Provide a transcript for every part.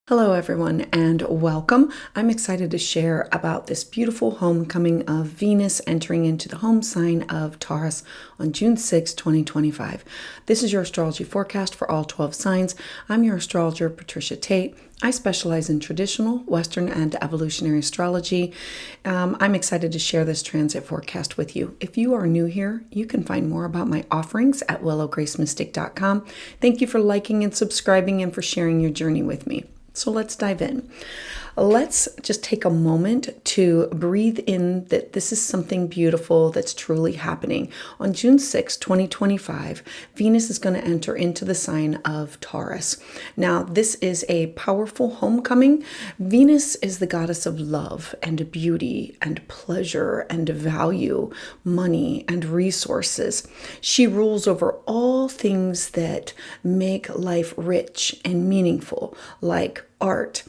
Hello everyone and welcome. I'm excited to share about this beautiful homecoming of Venus entering into the home sign of Taurus on June 6, 2025. This is your astrology forecast for all 12 signs. I'm your astrologer, Patricia Tate. I specialize in traditional, Western, and evolutionary astrology. I'm excited to share this transit forecast with you. If you are new here, you can find more about my offerings at willowgracemystic.com. Thank you for liking and subscribing and for sharing your journey with me. So let's dive in. Let's just take a moment to breathe in that this is something beautiful that's truly happening. On June 6, 2025, Venus is going to enter into the sign of Taurus. Now, this is a powerful homecoming. Venus is the goddess of love and beauty and pleasure and value, money and resources. She rules over all things that make life rich and meaningful, like art,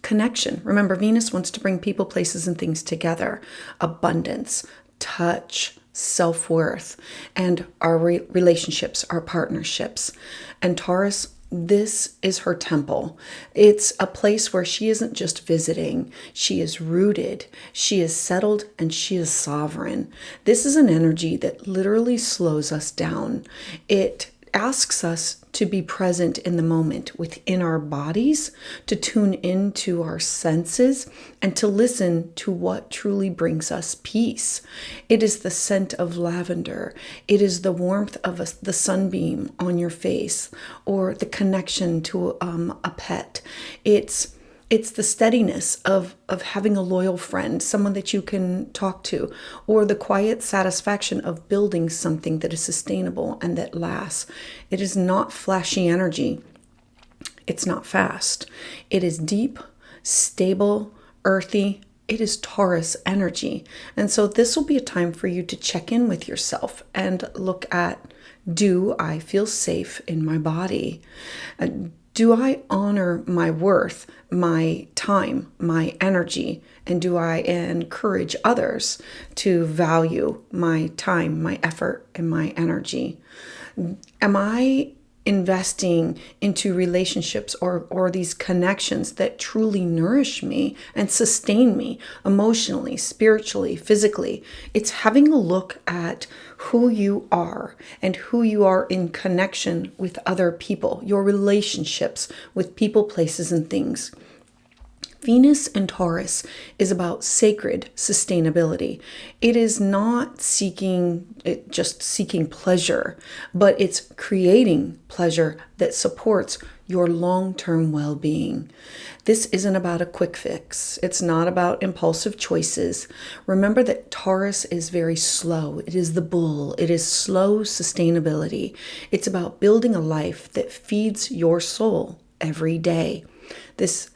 connection. Remember, Venus wants to bring people, places, and things together. Abundance, touch, self-worth, and our relationships, our partnerships. And Taurus, this is her temple. It's a place where she isn't just visiting. She is rooted, she is settled, and she is sovereign. This is an energy that literally slows us down. It asks us to be present in the moment within our bodies, to tune into our senses, and to listen to what truly brings us peace. It is the scent of lavender. It is the warmth of the sunbeam on your face, or the connection to a pet. It's the steadiness of having a loyal friend, someone that you can talk to, or the quiet satisfaction of building something that is sustainable and that lasts. It is not flashy energy. It's not fast. It is deep, stable, earthy. It is Taurus energy. And so this will be a time for you to check in with yourself and look at, do I feel safe in my body? Do I honor my worth, my time, my energy? And do I encourage others to value my time, my effort, and my energy? Am I investing into relationships or these connections that truly nourish me and sustain me emotionally, spiritually, physically? It's having a look at who you are and who you are in connection with other people, your relationships with people, places, and things. Venus and Taurus is about sacred sustainability. It is not just seeking pleasure, but it's creating pleasure that supports your long-term well-being. This isn't about a quick fix. It's not about impulsive choices. Remember that Taurus is very slow. It is the bull. It is slow sustainability. It's about building a life that feeds your soul every day. This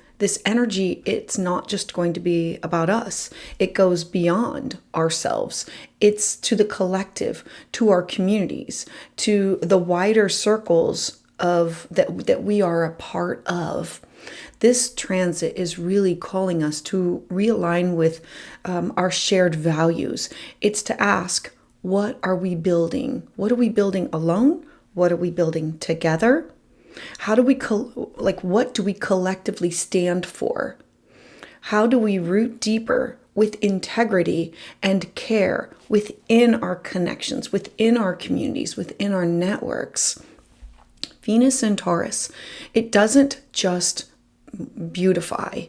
energy, it's not just going to be about us. It goes beyond ourselves. It's to the collective, to our communities, to the wider circles of that we are a part of. This transit is really calling us to realign with our shared values. It's to ask, what are we building? What are we building alone? What are we building together? How do we, what do we collectively stand for? How do we root deeper with integrity and care within our connections, within our communities, within our networks? Venus and Taurus, it doesn't just beautify,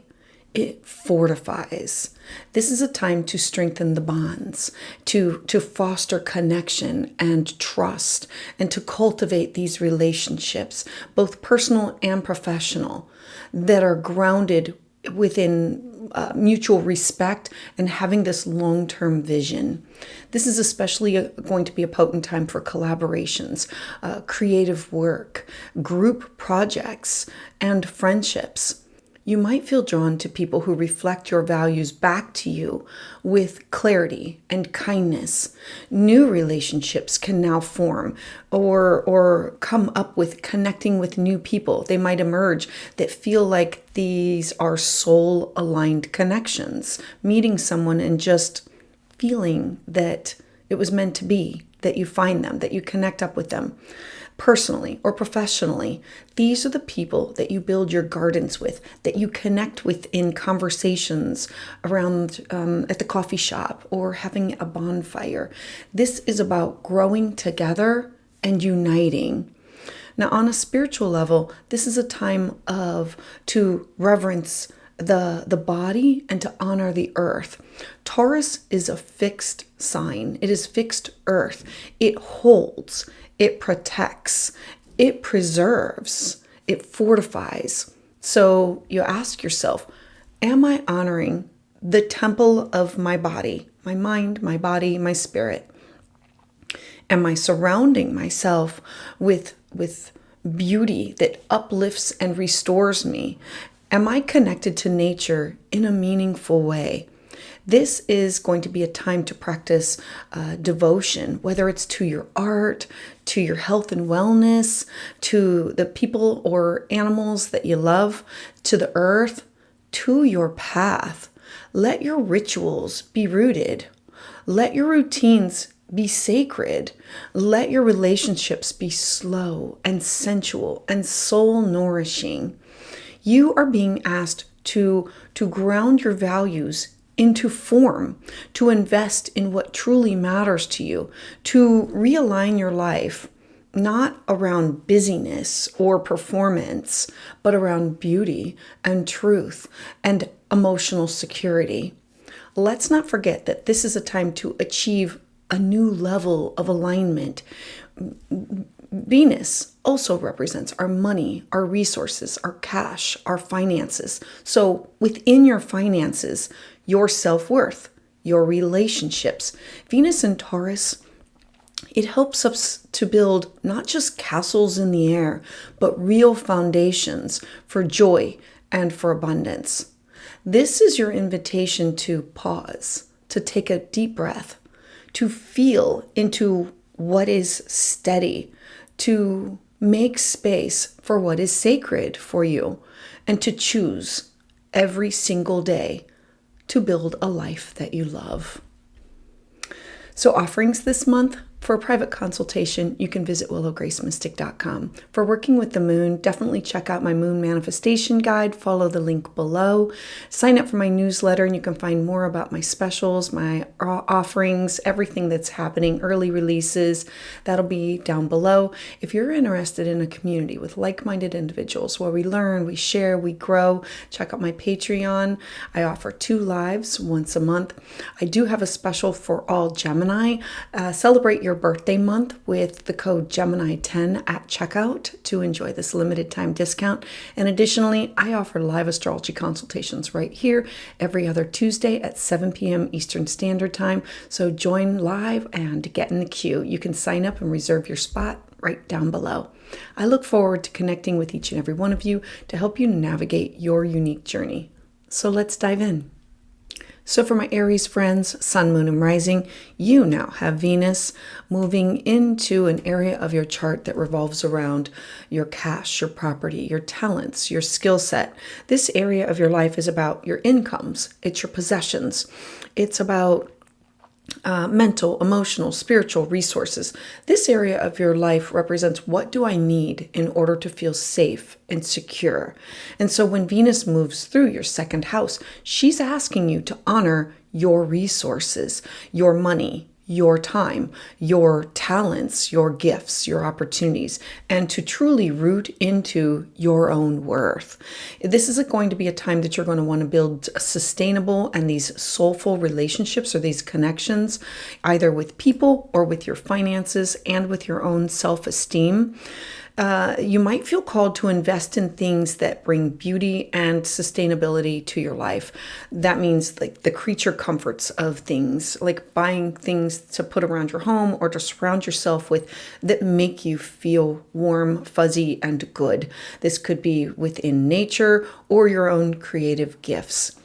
it fortifies. This is a time to strengthen the bonds, to foster connection and trust, and to cultivate these relationships, both personal and professional, that are grounded within mutual respect and having this long-term vision. This is especially going to be a potent time for collaborations, creative work, group projects, and friendships. You might feel drawn to people who reflect your values back to you with clarity and kindness. New relationships can now form or come up with connecting with new people. They might emerge that feel like these are soul-aligned connections, meeting someone and just feeling that it was meant to be, that you find them, that you connect up with them. Personally or professionally, these are the people that you build your gardens with, that you connect with in conversations around at the coffee shop or having a bonfire. This is about growing together and uniting. Now, on a spiritual level, this is a time to reverence the body and to honor the earth. Taurus is a fixed sign. It is fixed earth. It holds, it protects, it preserves, it fortifies. So you ask yourself, am I honoring the temple of my body, my mind, my body, my spirit? Am I surrounding myself with beauty that uplifts and restores me? Am I connected to nature in a meaningful way? This is going to be a time to practice devotion, whether it's to your art, to your health and wellness, to the people or animals that you love, to the earth, to your path. Let your rituals be rooted. Let your routines be sacred. Let your relationships be slow and sensual and soul nourishing. You are being asked to ground your values into form, to invest in what truly matters to you, to realign your life, not around busyness or performance, but around beauty and truth and emotional security. Let's not forget that this is a time to achieve a new level of alignment. Venus also represents our money, our resources, our cash, our finances. So within your finances, your self-worth, your relationships. Venus in Taurus, it helps us to build not just castles in the air, but real foundations for joy and for abundance. This is your invitation to pause, to take a deep breath, to feel into what is steady, to make space for what is sacred for you, and to choose every single day to build a life that you love. So offerings this month. For a private consultation, you can visit willowgracemystic.com. For working with the moon, definitely check out my moon manifestation guide. Follow the link below. Sign up for my newsletter, and you can find more about my specials, my offerings, everything that's happening, early releases. That'll be down below. If you're interested in a community with like-minded individuals where we learn, we share, we grow, check out my Patreon. I offer 2 lives once a month. I do have a special for all Gemini. Celebrate your birthday month with the code Gemini10 at checkout to enjoy this limited time discount. And additionally, I offer live astrology consultations right here every other Tuesday at 7 p.m. Eastern Standard Time. So join live and get in the queue. You can sign up and reserve your spot right down below. I look forward to connecting with each and every one of you to help you navigate your unique journey. So let's dive in. So for my Aries friends, Sun, Moon, and Rising, you now have Venus moving into an area of your chart that revolves around your cash, your property, your talents, your skill set. This area of your life is about your incomes. It's your possessions. It's about mental, emotional, spiritual resources. This area of your life represents what do I need in order to feel safe and secure. And so when Venus moves through your second house, she's asking you to honor your resources, your money, your time, your talents, your gifts, your opportunities, and to truly root into your own worth. This is going to be a time that you're going to want to build sustainable and these soulful relationships or these connections, either with people or with your finances and with your own self-esteem. You might feel called to invest in things that bring beauty and sustainability to your life. That means like the creature comforts of things, like buying things to put around your home or to surround yourself with that make you feel warm, fuzzy, and good. This could be within nature or your own creative gifts.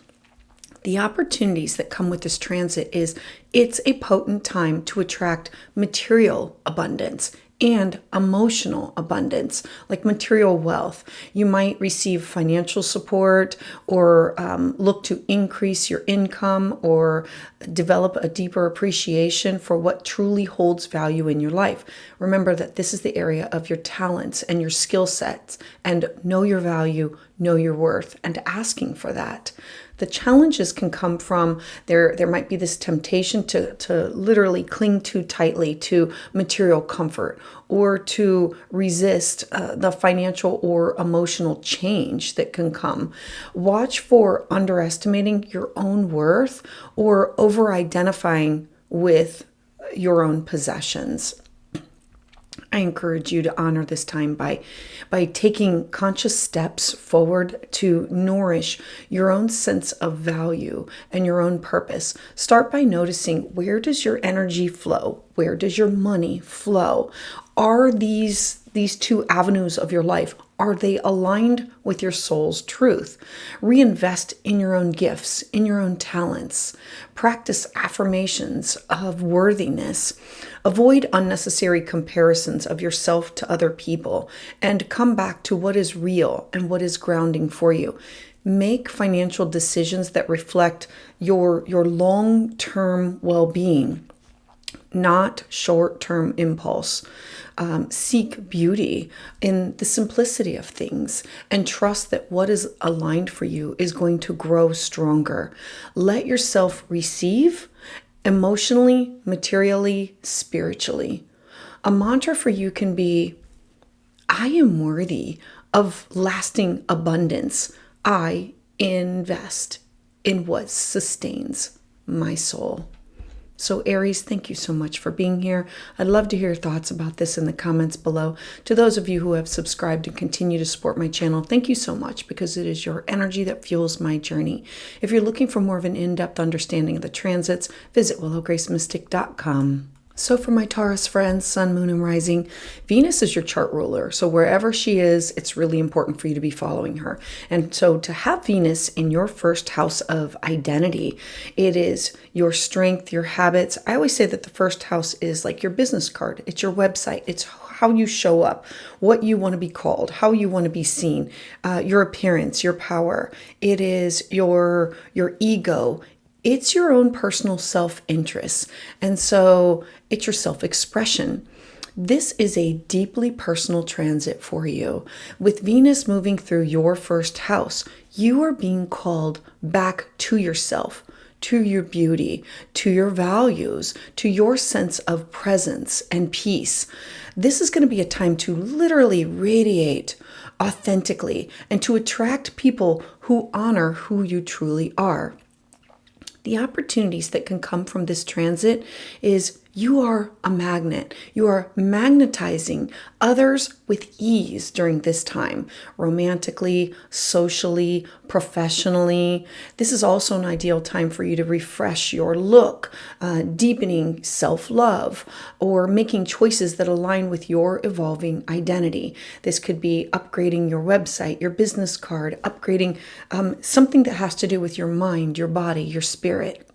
The opportunities that come with this transit is it's a potent time to attract material abundance, and emotional abundance, like material wealth. You might receive financial support or look to increase your income or develop a deeper appreciation for what truly holds value in your life. Remember that this is the area of your talents and your skill sets, and know your value, know your worth, and asking for that. The challenges can come from there might be this temptation to literally cling too tightly to material comfort or to resist the financial or emotional change that can come. Watch for underestimating your own worth or over-identifying with your own possessions. I encourage you to honor this time by taking conscious steps forward to nourish your own sense of value and your own purpose. Start by noticing, where does your energy flow? Where does your money flow? Are these two avenues of your life, are they aligned with your soul's truth? Reinvest in your own gifts, in your own talents. Practice affirmations of worthiness. Avoid unnecessary comparisons of yourself to other people, and come back to what is real and what is grounding for you. Make financial decisions that reflect your long-term well-being, not short-term impulse. Seek beauty in the simplicity of things, and trust that what is aligned for you is going to grow stronger. Let yourself receive emotionally, materially, spiritually. A mantra for you can be, I am worthy of lasting abundance. I invest in what sustains my soul. So Aries, thank you so much for being here. I'd love to hear your thoughts about this in the comments below. To those of you who have subscribed and continue to support my channel, thank you so much, because it is your energy that fuels my journey. If you're looking for more of an in-depth understanding of the transits, visit willowgracemystic.com. So for my Taurus friends, Sun, Moon, and Rising, Venus is your chart ruler. So wherever she is, it's really important for you to be following her. And so to have Venus in your first house of identity, it is your strength, your habits. I always say that the first house is like your business card. It's your website. It's how you show up, what you want to be called, how you want to be seen, your appearance, your power. It is your ego. It's your own personal self-interest. And so it's your self-expression. This is a deeply personal transit for you. With Venus moving through your first house, you are being called back to yourself, to your beauty, to your values, to your sense of presence and peace. This is going to be a time to literally radiate authentically and to attract people who honor who you truly are. The opportunities that can come from this transit is you are a magnet. You are magnetizing others with ease during this time, romantically, socially, professionally. This is also an ideal time for you to refresh your look, deepening self-love, or making choices that align with your evolving identity. This could be upgrading your website, your business card, upgrading something that has to do with your mind, your body, your spirit.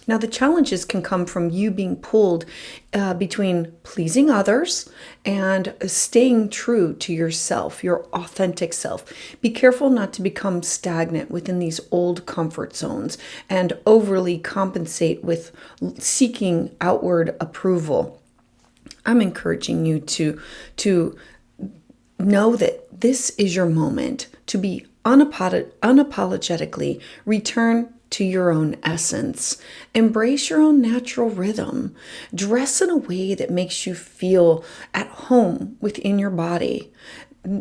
Now, the challenges can come from you being pulled between pleasing others and staying true to yourself, your authentic self. Be careful not to become stagnant within these old comfort zones and overly compensate with seeking outward approval. I'm encouraging you to know that this is your moment to be unapologetically return to your own essence. Embrace your own natural rhythm. Dress in a way that makes you feel at home within your body.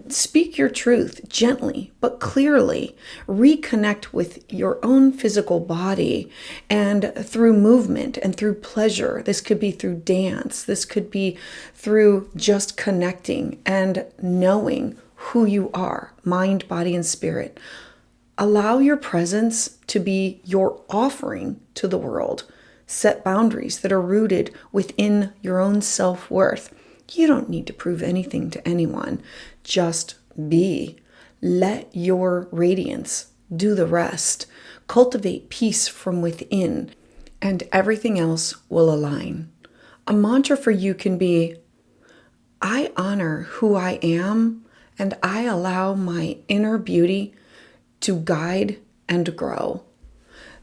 Speak your truth gently but clearly. Reconnect with your own physical body and through movement and through pleasure. This could be through dance. This could be through just connecting and knowing who you are, mind, body, and spirit. Allow your presence to be your offering to the world. Set boundaries that are rooted within your own self-worth. You don't need to prove anything to anyone. Just be. Let your radiance do the rest. Cultivate peace from within, and everything else will align. A mantra for you can be, I honor who I am and I allow my inner beauty to guide and grow.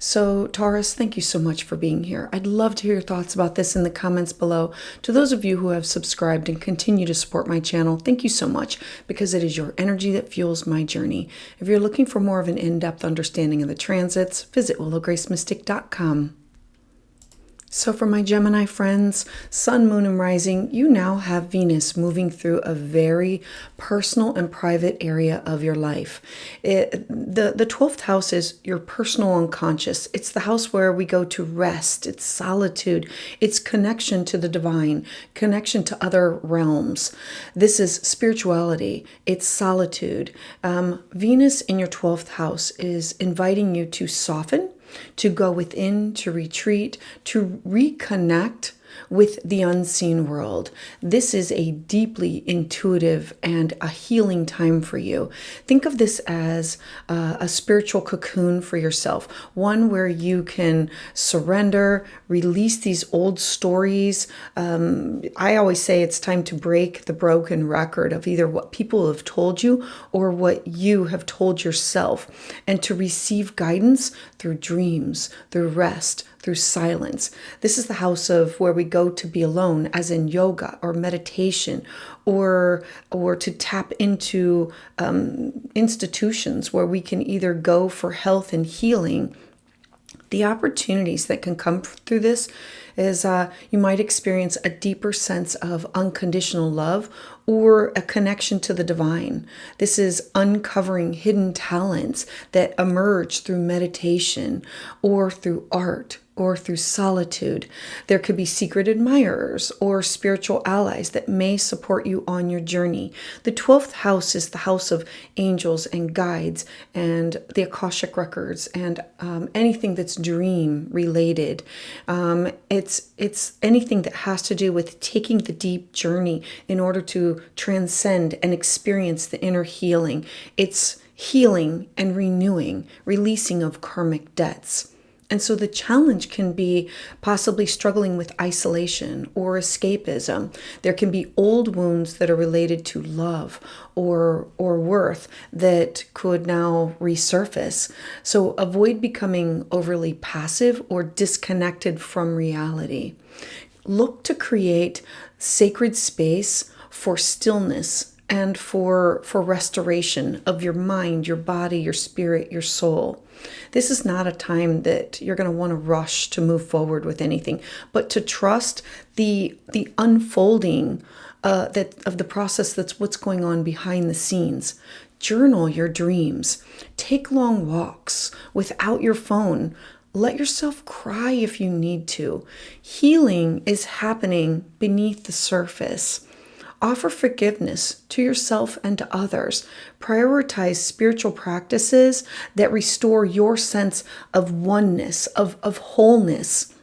So, Taurus, thank you so much for being here. I'd love to hear your thoughts about this in the comments below. To those of you who have subscribed and continue to support my channel, thank you so much, because it is your energy that fuels my journey. If you're looking for more of an in-depth understanding of the transits, visit willowgracemystic.com. So for my Gemini friends, Sun, Moon, and Rising, you now have Venus moving through a very personal and private area of your life. The 12th house is your personal unconscious. It's the house where we go to rest. It's solitude. It's connection to the divine, connection to other realms. This is spirituality. It's solitude. Venus in your 12th house is inviting you to soften, to go within, to retreat, to reconnect with the unseen world. This is a deeply intuitive and a healing time for you. Think of this as a spiritual cocoon for yourself, one where you can surrender, release these old stories. I always say it's time to break the broken record of either what people have told you or what you have told yourself, and to receive guidance through dreams, through rest, through silence. This is the house of where we go to be alone, as in yoga or meditation, or to tap into institutions where we can either go for health and healing. The opportunities that can come through this is you might experience a deeper sense of unconditional love or a connection to the divine. This is uncovering hidden talents that emerge through meditation or through art or through solitude. There could be secret admirers or spiritual allies that may support you on your journey. The 12th house is the house of angels and guides and the Akashic records and anything that's dream related. It's anything that has to do with taking the deep journey in order to transcend and experience the inner healing. It's healing and renewing, releasing of karmic debts. And so the challenge can be possibly struggling with isolation or escapism. There can be old wounds that are related to love or worth that could now resurface. So avoid becoming overly passive or disconnected from reality. Look to create sacred space for stillness and for restoration of your mind, your body, your spirit, your soul. This is not a time that you're going to want to rush to move forward with anything, but to trust the unfolding of the process that's what's going on behind the scenes. Journal your dreams. Take long walks without your phone. Let yourself cry if you need to. Healing is happening beneath the surface. Offer forgiveness to yourself and to others. Prioritize spiritual practices that restore your sense of oneness, of wholeness.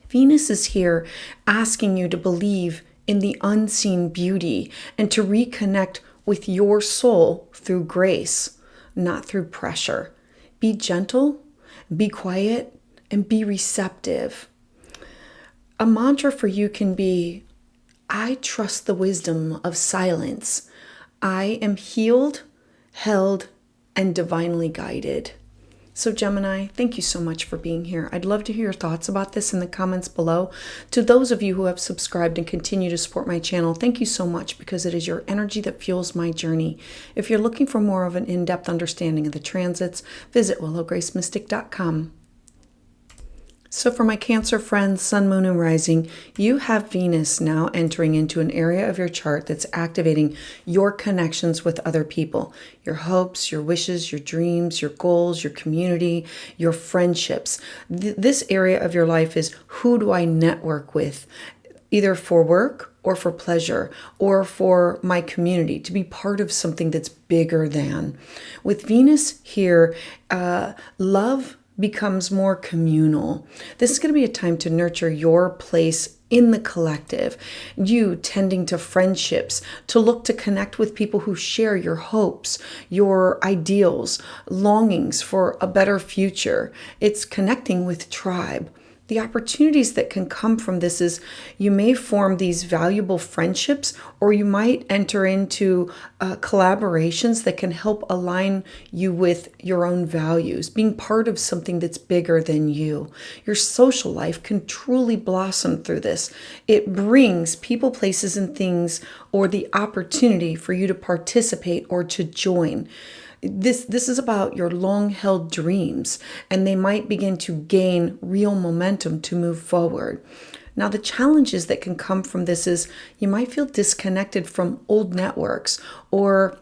Venus is here asking you to believe in the unseen beauty and to reconnect with your soul through grace, not through pressure. Be gentle, be quiet, and be receptive. A mantra for you can be, I trust the wisdom of silence. I am healed, held, and divinely guided. So Gemini, thank you so much for being here. I'd love to hear your thoughts about this in the comments below. To those of you who have subscribed and continue to support my channel, thank you so much, because it is your energy that fuels my journey. If you're looking for more of an in-depth understanding of the transits, visit willowgracemystic.com. So for my Cancer friends, Sun, Moon, and Rising, you have Venus now entering into an area of your chart that's activating your connections with other people, your hopes, your wishes, your dreams, your goals, your community, your friendships. This area of your life is, who do I network with, either for work or for pleasure or for my community, to be part of something that's bigger than. With Venus here, love becomes more communal. This is going to be a time to nurture your place in the collective, you tending to friendships, to look to connect with people who share your hopes, your ideals, longings for a better future. It's connecting with tribe. The opportunities that can come from this is you may form these valuable friendships, or you might enter into collaborations that can help align you with your own values, being part of something that's bigger than you. Your social life can truly blossom through this. It brings people, places, and things, or the opportunity for you to participate or to join. This is about your long-held dreams, and they might begin to gain real momentum to move forward. Now, the challenges that can come from this is you might feel disconnected from old networks or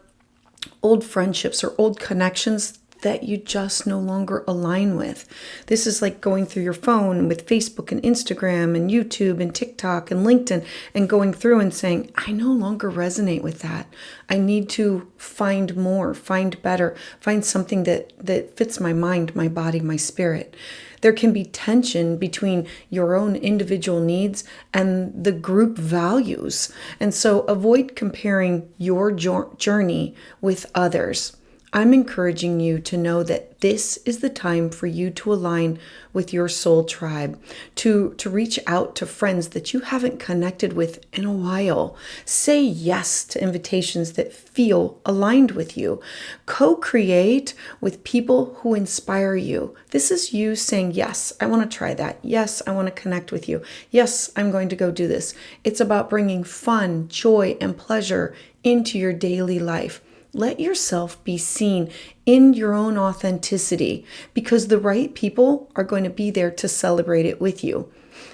old friendships or old connections that you just no longer align with. This is like going through your phone with Facebook and Instagram and YouTube and TikTok and LinkedIn and going through and saying, I no longer resonate with that. I need to find more, find better, find something that fits my mind, my body, my spirit. There can be tension between your own individual needs and the group values. And so avoid comparing your journey with others. I'm encouraging you to know that this is the time for you to align with your soul tribe, to reach out to friends that you haven't connected with in a while. Say yes to invitations that feel aligned with you. Co-create with people who inspire you. This is you saying, yes, I want to try that. Yes, I want to connect with you. Yes, I'm going to go do this. It's about bringing fun, joy, and pleasure into your daily life. Let yourself be seen in your own authenticity, because the right people are going to be there to celebrate it with you.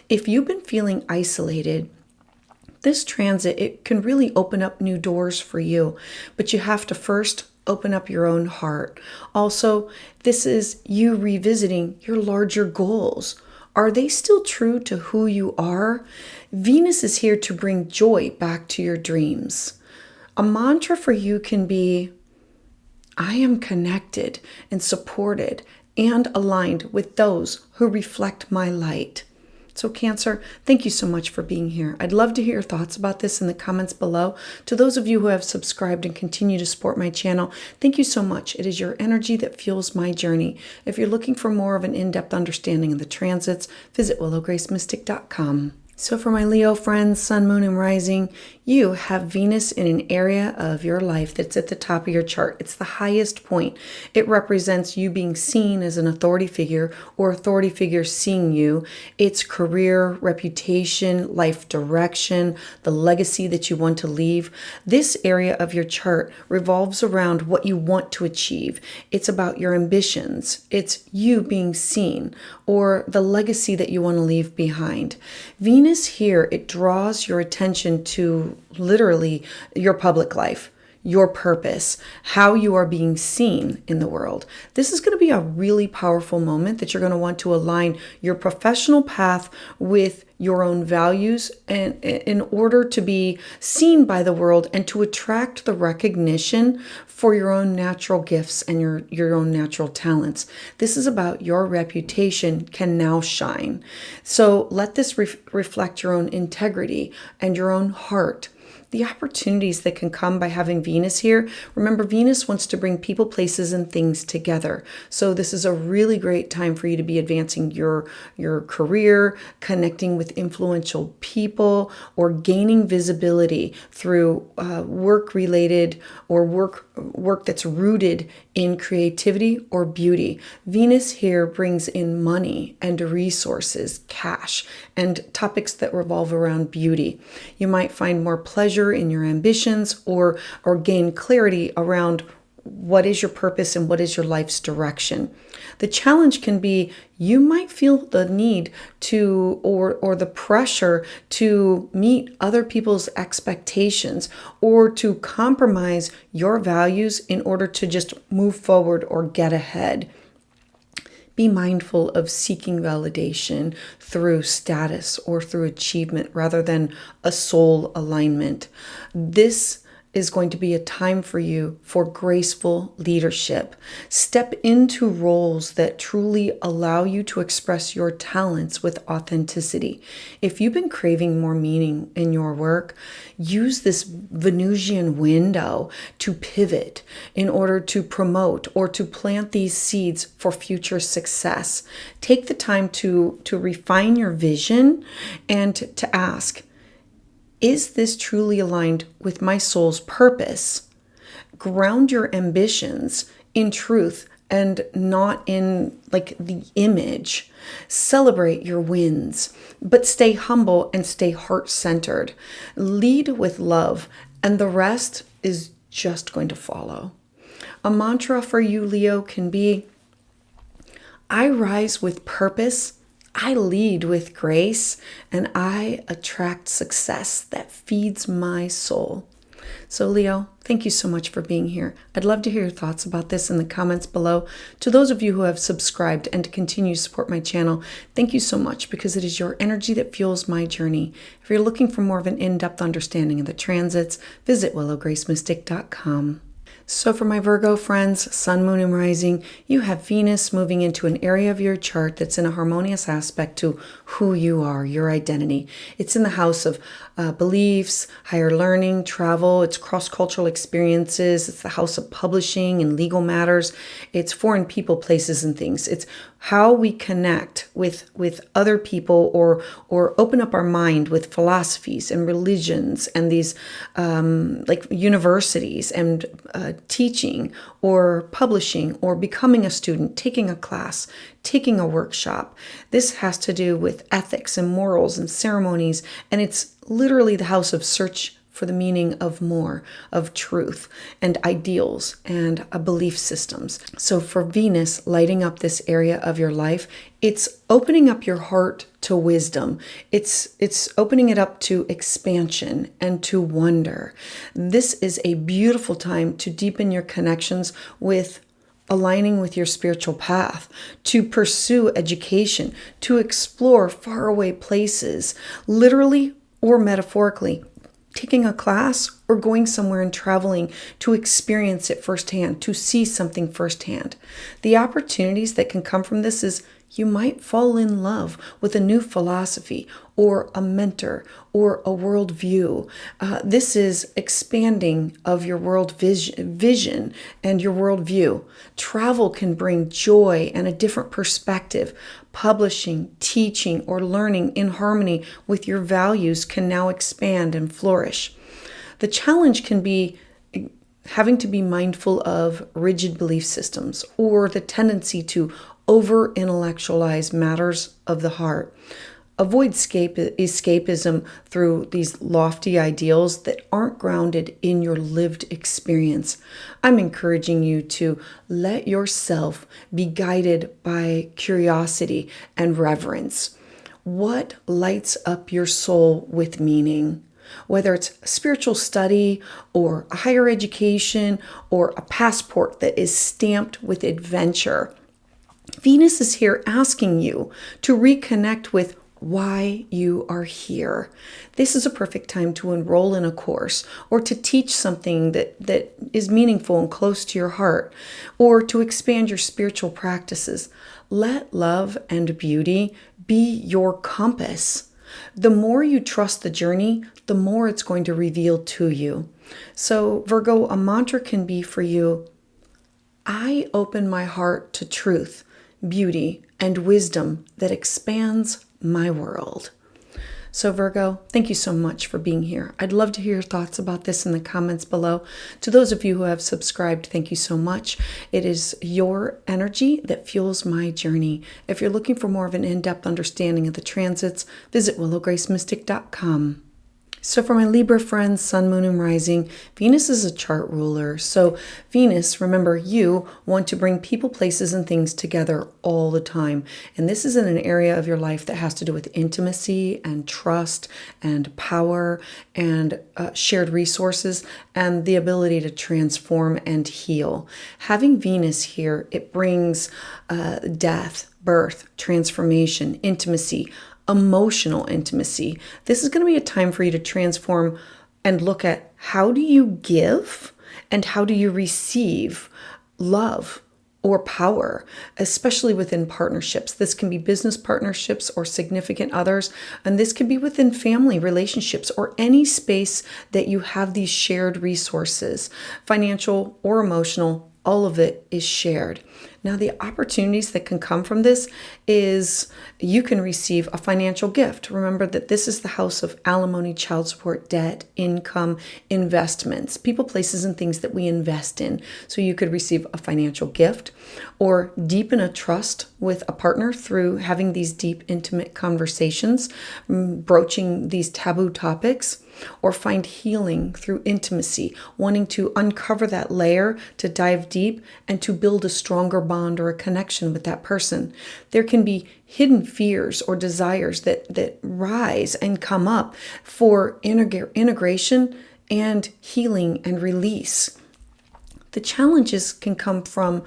If you've been feeling isolated, this transit, it can really open up new doors for you, but you have to first open up your own heart. Also, this is you revisiting your larger goals. Are they still true to who you are? Venus is here to bring joy back to your dreams. A mantra for you can be, I am connected and supported and aligned with those who reflect my light. So Cancer, thank you so much for being here. I'd love to hear your thoughts about this in the comments below. To those of you who have subscribed and continue to support my channel, thank you so much. It is your energy that fuels my journey. If you're looking for more of an in-depth understanding of the transits, visit willowgracemystic.com. So for my Leo friends, Sun, Moon, and Rising, you have Venus in an area of your life that's at the top of your chart. It's the highest point. It represents you being seen as an authority figure or authority figure seeing you. It's career, reputation, life direction, the legacy that you want to leave. This area of your chart revolves around what you want to achieve. It's about your ambitions. It's you being seen or the legacy that you want to leave behind. Venus here, it draws your attention to literally your public life, your purpose, how you are being seen in the world. This is going to be a really powerful moment that you're going to want to align your professional path with your own values and in order to be seen by the world and to attract the recognition for your own natural gifts and your own natural talents. This is about your reputation can now shine. So let this reflect your own integrity and your own heart. The opportunities that can come by having Venus here. Remember, Venus wants to bring people, places, and things together. So this is a really great time for you to be advancing your career, connecting with influential people, or gaining visibility through work-related or work that's rooted in creativity or beauty. Venus here brings in money and resources, cash, and topics that revolve around beauty. You might find more pleasure in your ambitions or gain clarity around what is your purpose and what is your life's direction. The challenge can be you might feel the need to or the pressure to meet other people's expectations or to compromise your values in order to just move forward or get ahead. Be mindful of seeking validation through status or through achievement rather than a soul alignment. This is going to be a time for you for graceful leadership. Step into roles that truly allow you to express your talents with authenticity. If you've been craving more meaning in your work, use this Venusian window to pivot in order to promote or to plant these seeds for future success. Take the time to refine your vision and to ask, is this truly aligned with my soul's purpose? Ground your ambitions in truth and not in like the image. Celebrate your wins, but stay humble and stay heart-centered. Lead with love, and the rest is just going to follow. A mantra for you, Leo, can be, I rise with purpose, I lead with grace, and I attract success that feeds my soul. So Leo, thank you so much for being here. I'd love to hear your thoughts about this in the comments below. To those of you who have subscribed and to continue to support my channel, thank you so much, because it is your energy that fuels my journey. If you're looking for more of an in-depth understanding of the transits, visit willowgracemystic.com. So for my Virgo friends, Sun, Moon, and Rising, you have Venus moving into an area of your chart that's in a harmonious aspect to who you are, your identity. It's in the house of beliefs, higher learning, travel, it's cross-cultural experiences, it's the house of publishing and legal matters, it's foreign people, places, and things. It's how we connect with other people or open up our mind with philosophies and religions and these like universities and teaching or publishing or becoming a student, taking a class, taking a workshop. This has to do with ethics and morals and ceremonies, and it's literally the house of search for the meaning of more, of truth and ideals and belief systems. So for Venus lighting up this area of your life, it's opening up your heart to wisdom. It's opening it up to expansion and to wonder. This is a beautiful time to deepen your connections with aligning with your spiritual path, to pursue education, to explore faraway places, literally or metaphorically, taking a class or going somewhere and traveling to experience it firsthand, to see something firsthand. The opportunities that can come from this is you might fall in love with a new philosophy or a mentor or a worldview. This is expanding of your world vision and your worldview. Travel can bring joy and a different perspective. Publishing, teaching, or learning in harmony with your values can now expand and flourish. The challenge can be having to be mindful of rigid belief systems or the tendency to over-intellectualize matters of the heart. Avoid escapism through these lofty ideals that aren't grounded in your lived experience. I'm encouraging you to let yourself be guided by curiosity and reverence. What lights up your soul with meaning? Whether it's spiritual study or a higher education or a passport that is stamped with adventure, Venus is here asking you to reconnect with why you are here. This is a perfect time to enroll in a course or to teach something that is meaningful and close to your heart, or to expand your spiritual practices. Let love and beauty be your compass. The more you trust the journey, the more it's going to reveal to you. So Virgo, a mantra can be for you, I open my heart to truth, beauty, and wisdom that expands my world. So Virgo, thank you so much for being here. I'd love to hear your thoughts about this in the comments below. To those of you who have subscribed, thank you so much. It is your energy that fuels my journey. If you're looking for more of an in-depth understanding of the transits, visit willowgracemystic.com. So for my Libra friends, Sun, Moon, and Rising, Venus is a chart ruler. So Venus, remember, you want to bring people, places, and things together all the time. And this is in an area of your life that has to do with intimacy and trust and power and shared resources and the ability to transform and heal. Having Venus here, it brings death, birth, transformation, intimacy, emotional intimacy. This is going to be a time for you to transform and look at how do you give and how do you receive love or power, especially within partnerships? This can be business partnerships or significant others, and this could be within family relationships or any space that you have these shared resources, financial or emotional. All of it is shared. Now, the opportunities that can come from this is you can receive a financial gift. Remember that this is the house of alimony, child support, debt, income, investments, people, places, and things that we invest in. So you could receive a financial gift or deepen a trust with a partner through having these deep, intimate conversations, broaching these taboo topics, or find healing through intimacy, wanting to uncover that layer, to dive deep, and to build a stronger bond or a connection with that person. There can be hidden fears or desires that rise and come up for integration and healing and release. The challenges can come from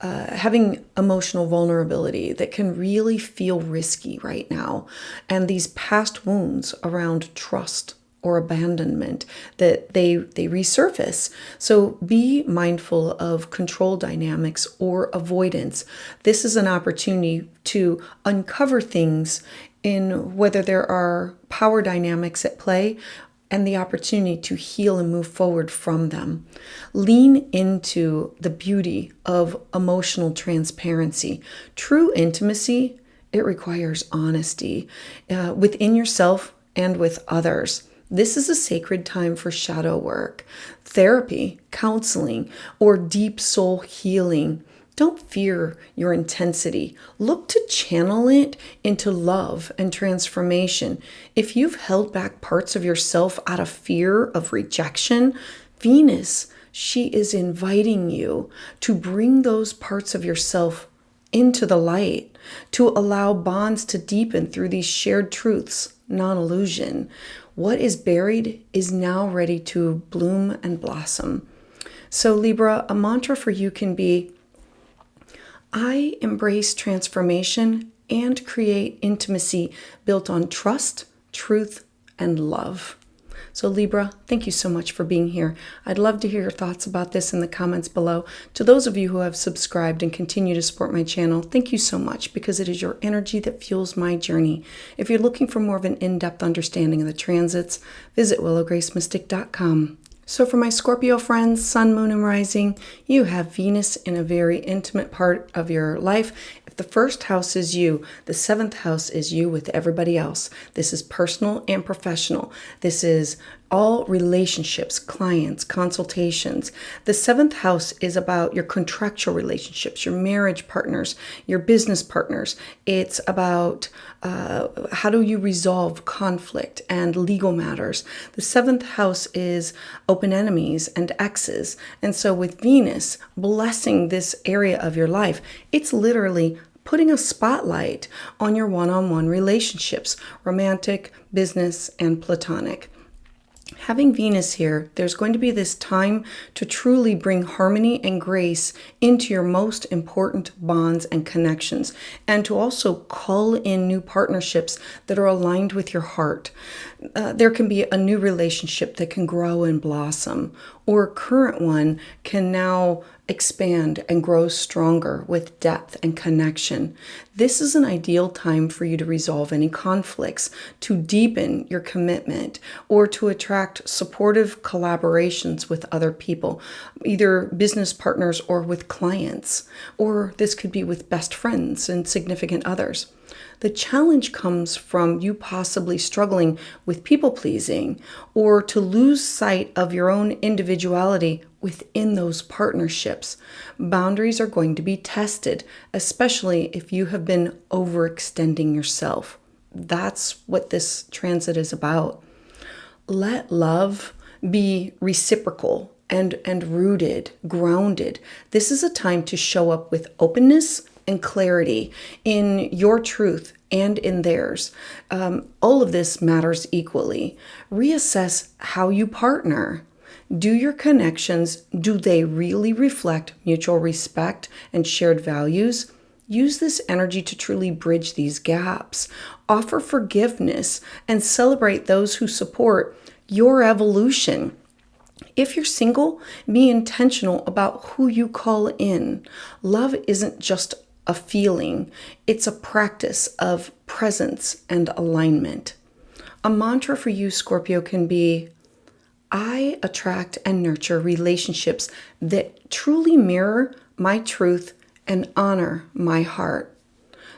having emotional vulnerability that can really feel risky right now, and these past wounds around trust or abandonment that they resurface. So be mindful of control dynamics or avoidance. This is an opportunity to uncover things in whether there are power dynamics at play and the opportunity to heal and move forward from them. Lean into the beauty of emotional transparency. True intimacy, it requires honesty within yourself and with others. This is a sacred time for shadow work, therapy, counseling, or deep soul healing. Don't fear your intensity. Look to channel it into love and transformation. If you've held back parts of yourself out of fear of rejection, Venus, she is inviting you to bring those parts of yourself into the light, to allow bonds to deepen through these shared truths, not illusion. What is buried is now ready to bloom and blossom. So Libra, a mantra for you can be, I embrace transformation and create intimacy built on trust, truth, and love. So Libra, thank you so much for being here. I'd love to hear your thoughts about this in the comments below. To those of you who have subscribed and continue to support my channel, thank you so much, because it is your energy that fuels my journey. If you're looking for more of an in-depth understanding of the transits, visit willowgracemystic.com. So for my Scorpio friends, Sun, Moon, and Rising, you have Venus in a very intimate part of your life. If the first house is you, the seventh house is you with everybody else. This is personal and professional. This is all relationships, clients, consultations. The seventh house is about your contractual relationships, your marriage partners, your business partners. It's about how do you resolve conflict and legal matters. The seventh house is open enemies and exes. And so with Venus blessing this area of your life, it's literally putting a spotlight on your one-on-one relationships, romantic, business, and platonic. Having Venus here, there's going to be this time to truly bring harmony and grace into your most important bonds and connections, and to also call in new partnerships that are aligned with your heart. There can be a new relationship that can grow and blossom, or a current one can now expand and grow stronger with depth and connection. This is an ideal time for you to resolve any conflicts, to deepen your commitment, or to attract supportive collaborations with other people, either business partners or with clients, or this could be with best friends and significant others. The challenge comes from you possibly struggling with people pleasing, or to lose sight of your own individuality within those partnerships. Boundaries are going to be tested, especially if you have been overextending yourself. That's what this transit is about. Let love be reciprocal and rooted, grounded. This is a time to show up with openness and clarity in your truth and in theirs. All of this matters equally. Reassess how you partner. Do your connections, do they really reflect mutual respect and shared values? Use this energy to truly bridge these gaps. Offer forgiveness and celebrate those who support your evolution. If you're single, be intentional about who you call in. Love isn't just a feeling, it's a practice of presence and alignment. A mantra for you, Scorpio, can be, I attract and nurture relationships that truly mirror my truth and honor my heart.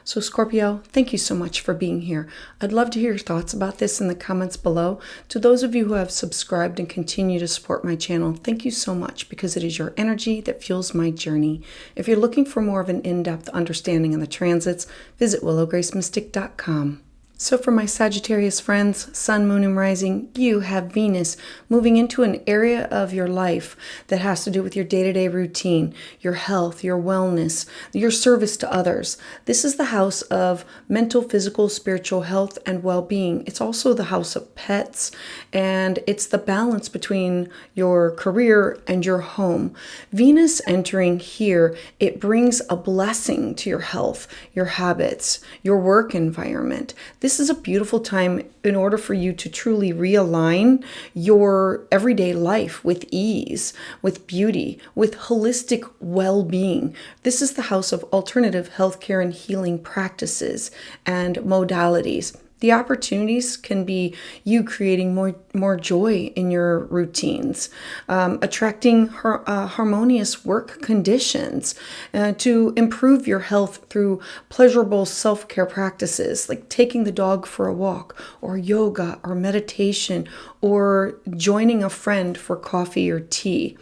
So Scorpio, thank you so much for being here. I'd love to hear your thoughts about this in the comments below. To those of you who have subscribed and continue to support my channel, thank you so much, because it is your energy that fuels my journey. If you're looking for more of an in-depth understanding of the transits, visit willowgracemystic.com. So for my Sagittarius friends, Sun, Moon, and Rising, you have Venus moving into an area of your life that has to do with your day-to-day routine, your health, your wellness, your service to others. This is the house of mental, physical, spiritual health, and well-being. It's also the house of pets, and it's the balance between your career and your home. Venus entering here, it brings a blessing to your health, your habits, your work environment. This is a beautiful time in order for you to truly realign your everyday life with ease, with beauty, with holistic well-being. This is the house of alternative healthcare and healing practices and modalities. The opportunities can be you creating more joy in your routines, attracting harmonious work conditions, to improve your health through pleasurable self-care practices like taking the dog for a walk, or yoga, or meditation, or joining a friend for coffee or tea.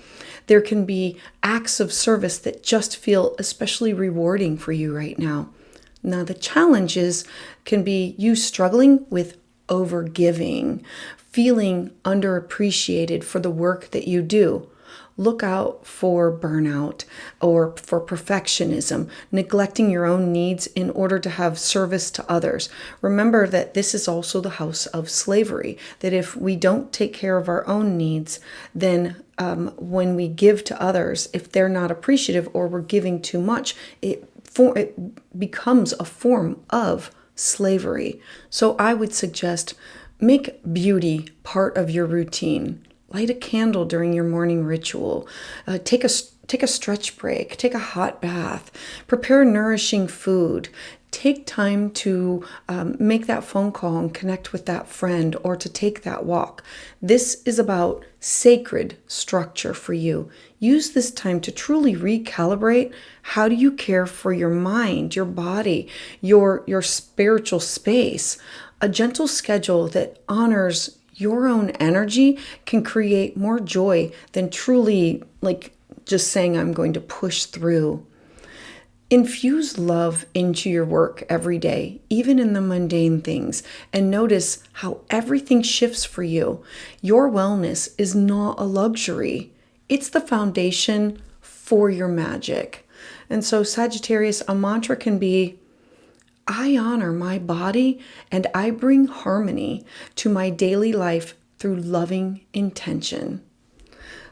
There can be acts of service that just feel especially rewarding for you right now. Now, the challenges can be you struggling with overgiving, feeling underappreciated for the work that you do. Look out for burnout or for perfectionism, neglecting your own needs in order to have service to others. Remember that this is also the house of slavery, that if we don't take care of our own needs, then when we give to others, if they're not appreciative or we're giving too much, it becomes a form of slavery. So I would suggest make beauty part of your routine. Light a candle during your morning ritual. Take a stretch break. Take a hot bath. Prepare nourishing food. Take time to make that phone call and connect with that friend, or to take that walk. This is about sacred structure for you. Use this time to truly recalibrate. How do you care for your mind, your body, your spiritual space? A gentle schedule that honors your own energy can create more joy than truly like just saying, I'm going to push through. Infuse love into your work every day, even in the mundane things, and notice how everything shifts for you. Your wellness is not a luxury. It's the foundation for your magic. And so, Sagittarius, a mantra can be, I honor my body and I bring harmony to my daily life through loving intention.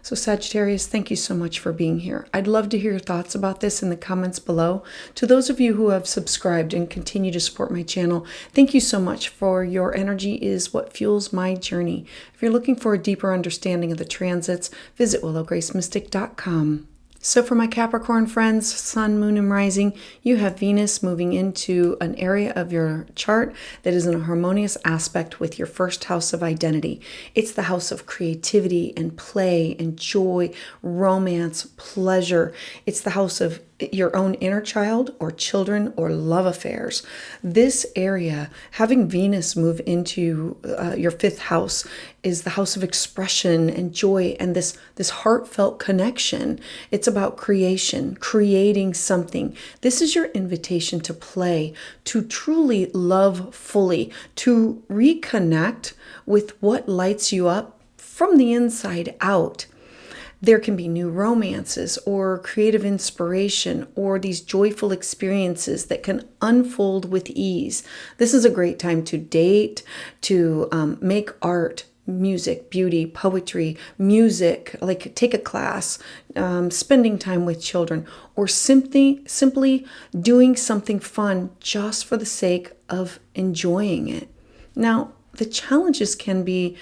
So Sagittarius, thank you so much for being here. I'd love to hear your thoughts about this in the comments below. To those of you who have subscribed and continue to support my channel, thank you so much, for your energy is what fuels my journey. If you're looking for a deeper understanding of the transits, visit willowgracemystic.com. So for my Capricorn friends, Sun, Moon, and Rising, you have Venus moving into an area of your chart that is in a harmonious aspect with your first house of identity. It's the house of creativity and play and joy, romance, pleasure. It's the house of your own inner child or children or love affairs. This area, having Venus move into your fifth house, is the house of expression and joy and this heartfelt connection. It's about creation, creating something. This is your invitation to play, to truly love fully, to reconnect with what lights you up from the inside out. There can be new romances or creative inspiration or these joyful experiences that can unfold with ease. This is a great time to date, to make art, music, beauty, poetry, music, like take a class, spending time with children, or simply doing something fun just for the sake of enjoying it. Now, the challenges can be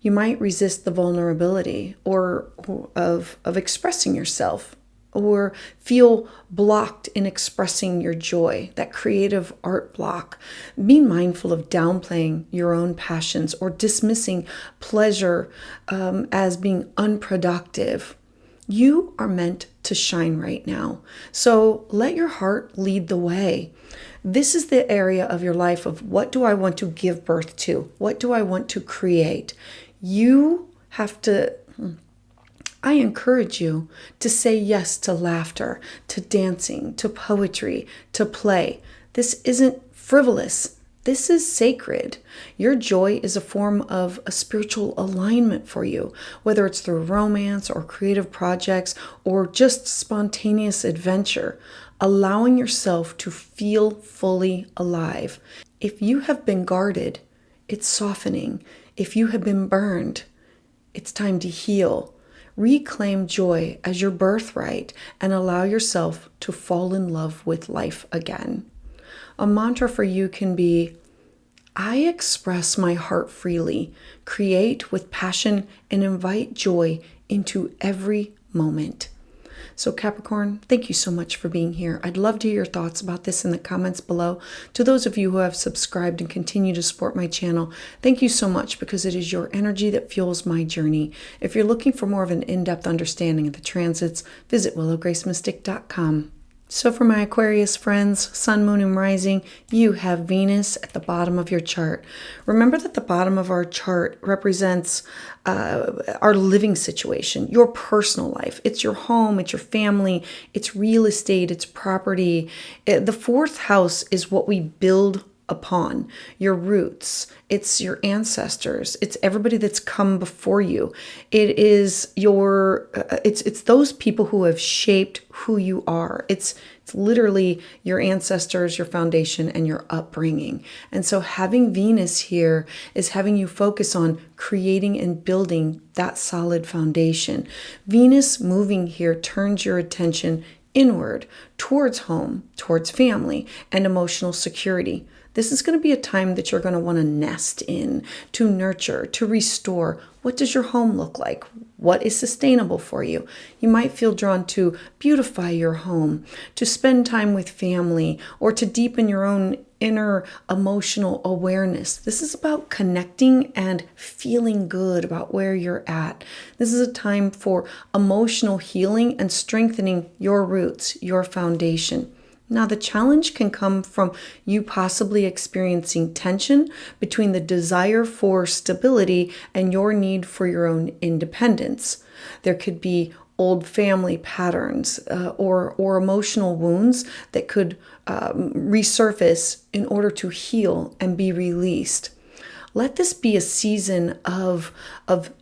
You might resist the vulnerability or of expressing yourself, or feel blocked in expressing your joy, that creative art block. Be mindful of downplaying your own passions or dismissing pleasure as being unproductive. You are meant to shine right now. So let your heart lead the way. This is the area of your life of, what do I want to give birth to? What do I want to create? You have to... I encourage you to say yes to laughter, to dancing, to poetry, to play. This isn't frivolous. This is sacred. Your joy is a form of a spiritual alignment for you, whether it's through romance or creative projects or just spontaneous adventure, allowing yourself to feel fully alive. If you have been guarded, it's softening. If you have been burned, it's time to heal. Reclaim joy as your birthright and allow yourself to fall in love with life again. A mantra for you can be, I express my heart freely, create with passion, and invite joy into every moment. So Capricorn, thank you so much for being here. I'd love to hear your thoughts about this in the comments below. To those of you who have subscribed and continue to support my channel, thank you so much, because it is your energy that fuels my journey. If you're looking for more of an in-depth understanding of the transits, visit willowgracemystic.com. So for my Aquarius friends, Sun, Moon, and Rising, you have Venus at the bottom of your chart. Remember that the bottom of our chart represents our living situation, your personal life. It's your home, it's your family, it's real estate, it's property. The fourth house is what we build upon, your roots. It's your ancestors. It's everybody that's come before you. It is your, it's those people who have shaped who you are. It's literally your ancestors, your foundation, and your upbringing. And so having Venus here is having you focus on creating and building that solid foundation. Venus moving here turns your attention inward, towards home, towards family, and emotional security. This is going to be a time that you're going to want to nest in, to nurture, to restore. What does your home look like? What is sustainable for you? You might feel drawn to beautify your home, to spend time with family, or to deepen your own inner emotional awareness. This is about connecting and feeling good about where you're at. This is a time for emotional healing and strengthening your roots, your foundation. Now, the challenge can come from you possibly experiencing tension between the desire for stability and your need for your own independence. There could be old family patterns or emotional wounds that could resurface in order to heal and be released. Let this be a season of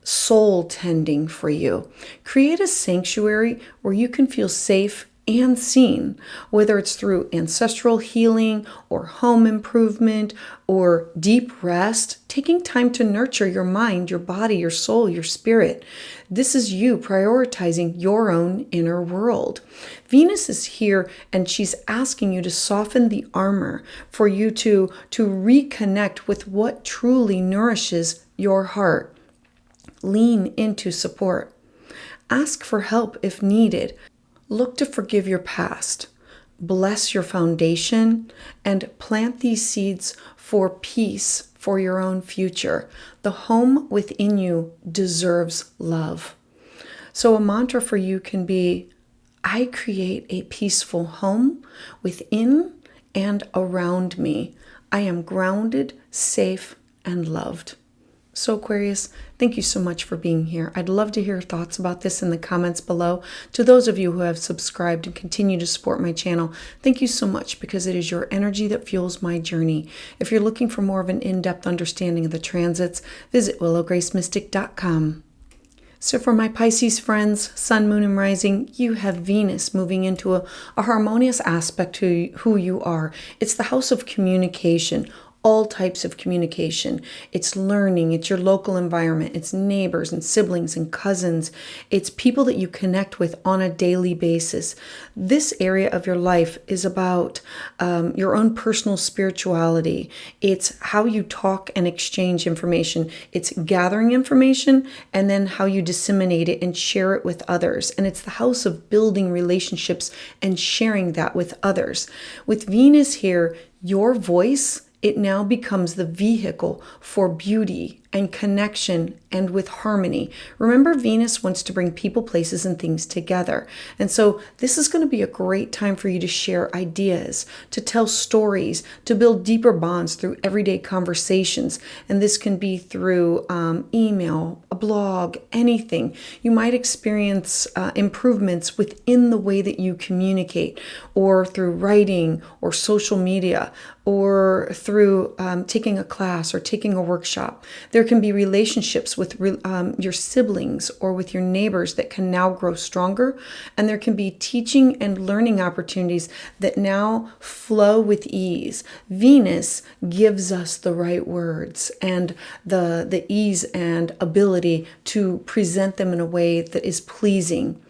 soul tending for you. Create a sanctuary where you can feel safe and seen, whether it's through ancestral healing or home improvement or deep rest, taking time to nurture your mind, your body, your soul, your spirit. This is you prioritizing your own inner world. Venus is here and she's asking you to soften the armor for you to reconnect with what truly nourishes your heart. Lean into support. Ask for help if needed. Look to forgive your past, bless your foundation, and plant these seeds for peace for your own future. The home within you deserves love. So a mantra for you can be, I create a peaceful home within and around me. I am grounded, safe, and loved. So Aquarius, thank you so much for being here. I'd love to hear your thoughts about this in the comments below. To those of you who have subscribed and continue to support my channel, thank you so much, because it is your energy that fuels my journey. If you're looking for more of an in-depth understanding of the transits, visit willowgracemystic.com. So for my Pisces friends, Sun, Moon, and Rising, you have Venus moving into a harmonious aspect to who you are. It's the house of communication, all types of communication. It's learning, it's your local environment, it's neighbors and siblings and cousins. It's people that you connect with on a daily basis. This area of your life is about your own personal spirituality. It's how you talk and exchange information. It's gathering information and then how you disseminate it and share it with others. And it's the house of building relationships and sharing that with others. With Venus here, your voice, it now becomes the vehicle for beauty and connection and with harmony. Remember, Venus wants to bring people, places, and things together. And so this is going to be a great time for you to share ideas, to tell stories, to build deeper bonds through everyday conversations. And this can be through email, a blog, anything. You might experience improvements within the way that you communicate, or through writing or social media, or through taking a class or taking a workshop. There can be relationships with your siblings or with your neighbors that can now grow stronger. And there can be teaching and learning opportunities that now flow with ease. Venus gives us the right words and the ease and ability to present them in a way that is pleasing.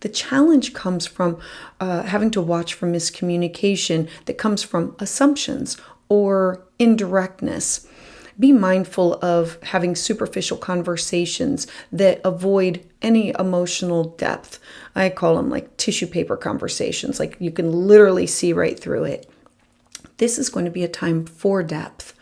The challenge comes from having to watch for miscommunication that comes from assumptions or indirectness. Be mindful of having superficial conversations that avoid any emotional depth. I call them like tissue paper conversations, like you can literally see right through it. This is going to be a time for depth.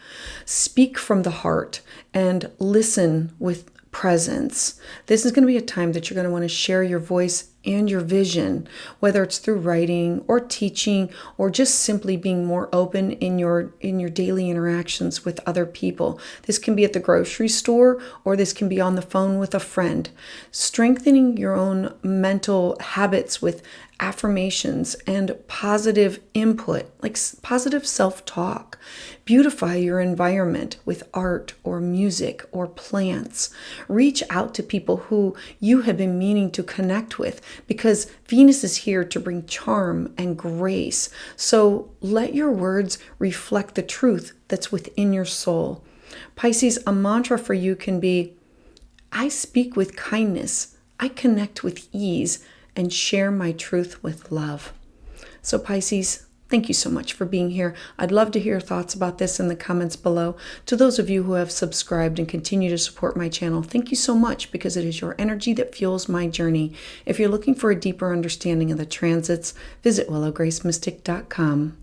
Speak from the heart and listen with presence. This is going to be a time that you're going to want to share your voice and your vision, whether it's through writing or teaching or just simply being more open in your daily interactions with other people. This can be at the grocery store, or this can be on the phone with a friend. Strengthening your own mental habits with affirmations and positive input, like positive self-talk. Beautify your environment with art or music or plants. Reach out to people who you have been meaning to connect with, because Venus is here to bring charm and grace. So let your words reflect the truth that's within your soul. Pisces, a mantra for you can be, I speak with kindness, I connect with ease, and share my truth with love. So Pisces, thank you so much for being here. I'd love to hear your thoughts about this in the comments below. To those of you who have subscribed and continue to support my channel, thank you so much, because it is your energy that fuels my journey. If you're looking for a deeper understanding of the transits, visit willowgracemystic.com.